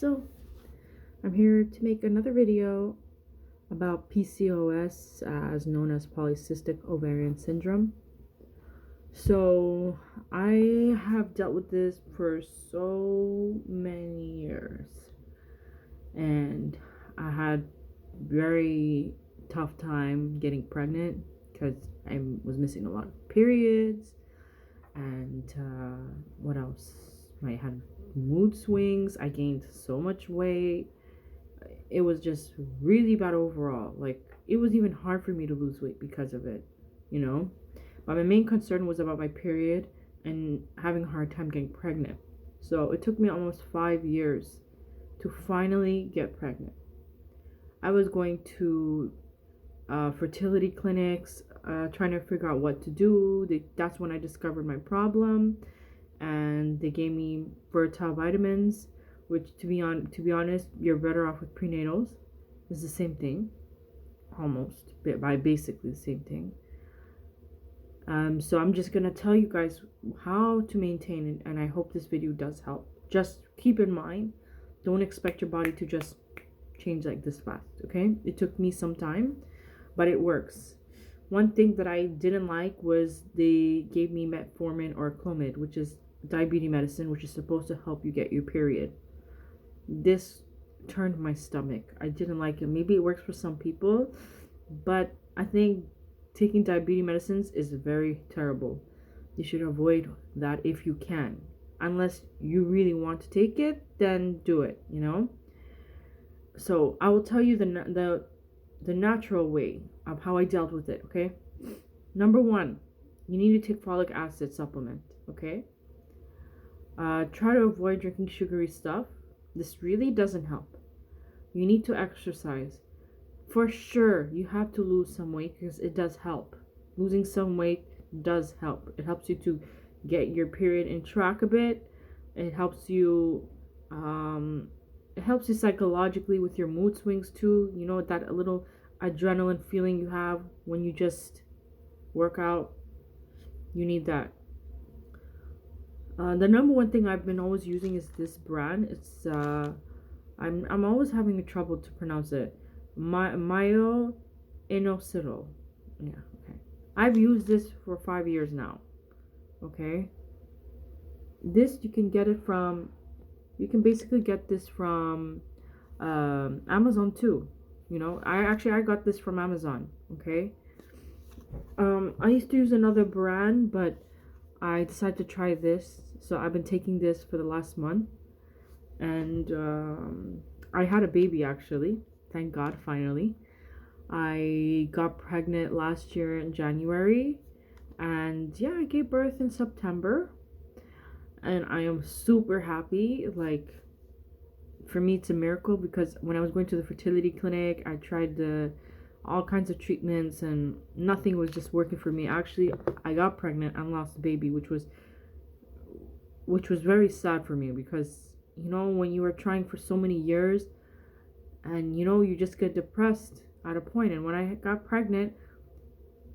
So, I'm here to make another video about PCOS, as known as polycystic ovarian syndrome. So, I have dealt with this for so many years, and I had very tough time getting pregnant because I was missing a lot of periods, and what else? I had mood swings. I gained so much weight. It was just really bad overall. Like, it was even hard for me to lose weight because of it, you know? But my main concern was about my period and having a hard time getting pregnant. So it took me almost 5 years to finally get pregnant. I was going to fertility clinics, trying to figure out what to do. That's when I discovered my problem, and they gave me fertile vitamins, which to be honest, you're better off with prenatals. It's the same thing, almost, by basically the same thing. So I'm just gonna tell you guys how to maintain it, and I hope this video does help. Just keep in mind, don't expect your body to just change like this fast, okay? It took me some time, but it works. One thing that I didn't like was they gave me metformin or Clomid, which is diabetes medicine, which is supposed to help you get your period. This turned my stomach. I didn't like it. Maybe it works for some people, but I think taking diabetes medicines is very terrible. You should avoid that if you can. Unless you really want to take it, then do it, you know? So I will tell you the natural way of how I dealt with it, okay? Number one, you need to take folic acid supplement, okay? Try to avoid drinking sugary stuff. This really doesn't help. You need to exercise. For sure, you have to lose some weight because it does help. Losing some weight does help. It helps you to get your period in track a bit. It helps you psychologically with your mood swings too. You know, that little adrenaline feeling you have when you just work out. You need that. The number one thing I've been always using is this brand. It's I'm always having trouble to pronounce it. Myo-insitol. Yeah, okay. I've used this for 5 years now. Okay. This you can basically get this from Amazon too. You know, I got this from Amazon. Okay. I used to use another brand, but I decided to try this. So I've been taking this for the last month, and I had a baby actually. Thank God, finally. I got pregnant last year in January, and yeah, I gave birth in September, and I am super happy. Like, for me, it's a miracle because when I was going to the fertility clinic, I tried all kinds of treatments, and nothing was just working for me. Actually, I got pregnant and lost the baby, which was very sad for me because, you know, when you are trying for so many years, and you know, you just get depressed at a point. And when I got pregnant,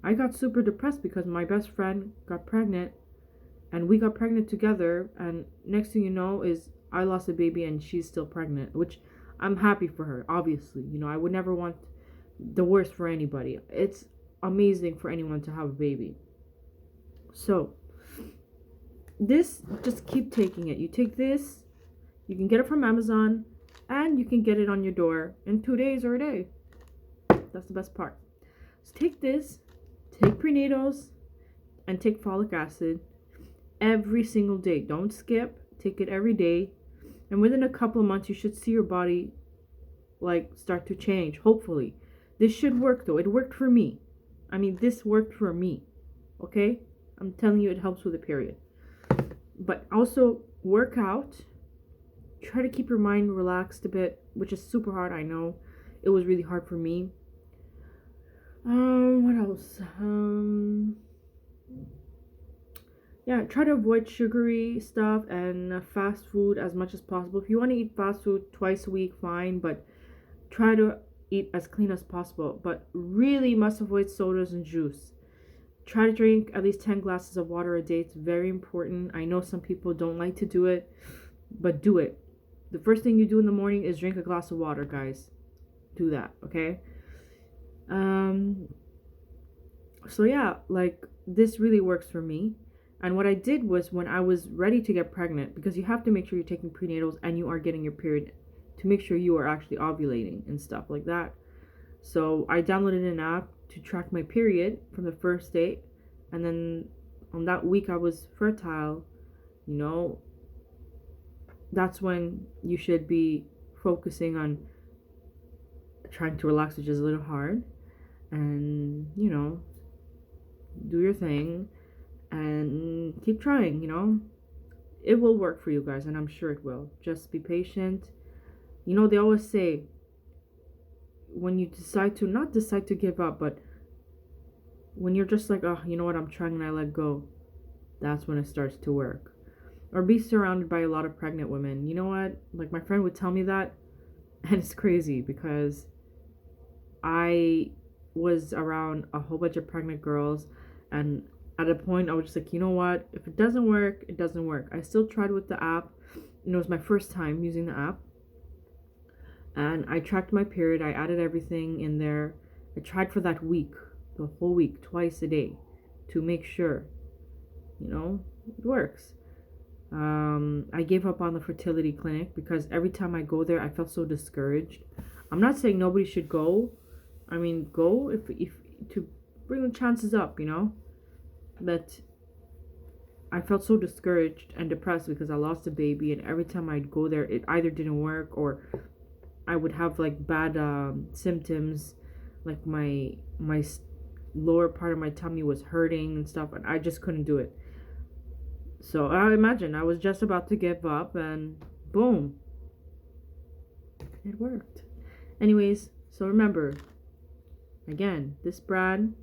I got super depressed because my best friend got pregnant, and we got pregnant together, and next thing you know is I lost a baby and she's still pregnant, which I'm happy for her. Obviously, you know, I would never want the worst for anybody. It's amazing for anyone to have a baby. So this, just keep taking it. You take this, you can get it from Amazon, and you can get it on your door in 2 days or a day. That's the best part. So take this, take prenatals, and take folic acid every single day. Don't skip. Take it every day, and within a couple of months you should see your body like start to change. Hopefully this should work, though. It worked for me. I mean, this worked for me. Okay, I'm telling you, it helps with the period. But also work out. Try to keep your mind relaxed a bit, which is super hard. I know it was really hard for me. What else? Yeah, try to avoid sugary stuff and fast food as much as possible. If you want to eat fast food twice a week, fine, but try to eat as clean as possible. But really must avoid sodas and juice. Try to drink at least 10 glasses of water a day. It's very important. I know some people don't like to do it, but do it. The first thing you do in the morning is drink a glass of water, guys. Do that, okay? Um, so yeah, like this really works for me. And what I did was when I was ready to get pregnant, because you have to make sure you're taking prenatals and you are getting your period to make sure you are actually ovulating and stuff like that. So I downloaded an app to track my period from the first date, and then on that week I was fertile, you know, that's when you should be focusing on trying to relax, which is a little hard, and do your thing and keep trying. It will work for you guys, and I'm sure it will. Just be patient. They always say when you decide to not decide to give up, but when you're just like, oh, you know what, I'm trying, and I let go, that's when it starts to work. Or be surrounded by a lot of pregnant women. You know what, like my friend would tell me that, and it's crazy because I was around a whole bunch of pregnant girls, and at a point I was just like, you know what, if it doesn't work, it doesn't work. I still tried with the app. It was my first time using the app, and I tracked my period. I added everything in there. I tried for that week, the whole week, twice a day, to make sure it works. I gave up on the fertility clinic because every time I go there I felt so discouraged. I'm not saying nobody should go. I mean, go if to bring the chances up, but I felt so discouraged and depressed because I lost a baby, and every time I'd go there it either didn't work or I would have like bad symptoms, like my lower part of my tummy was hurting and stuff, and I just couldn't do it. So I imagine I was just about to give up, and boom, it worked. Anyways, so remember, again, this brand,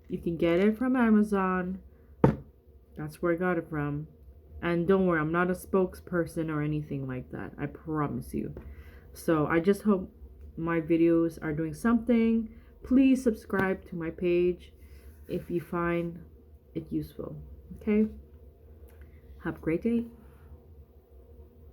you can get it from Amazon. That's where I got it from. And don't worry, I'm not a spokesperson or anything like that. I promise you. So I just hope my videos are doing something. Please subscribe to my page if you find it useful. Okay? Have a great day.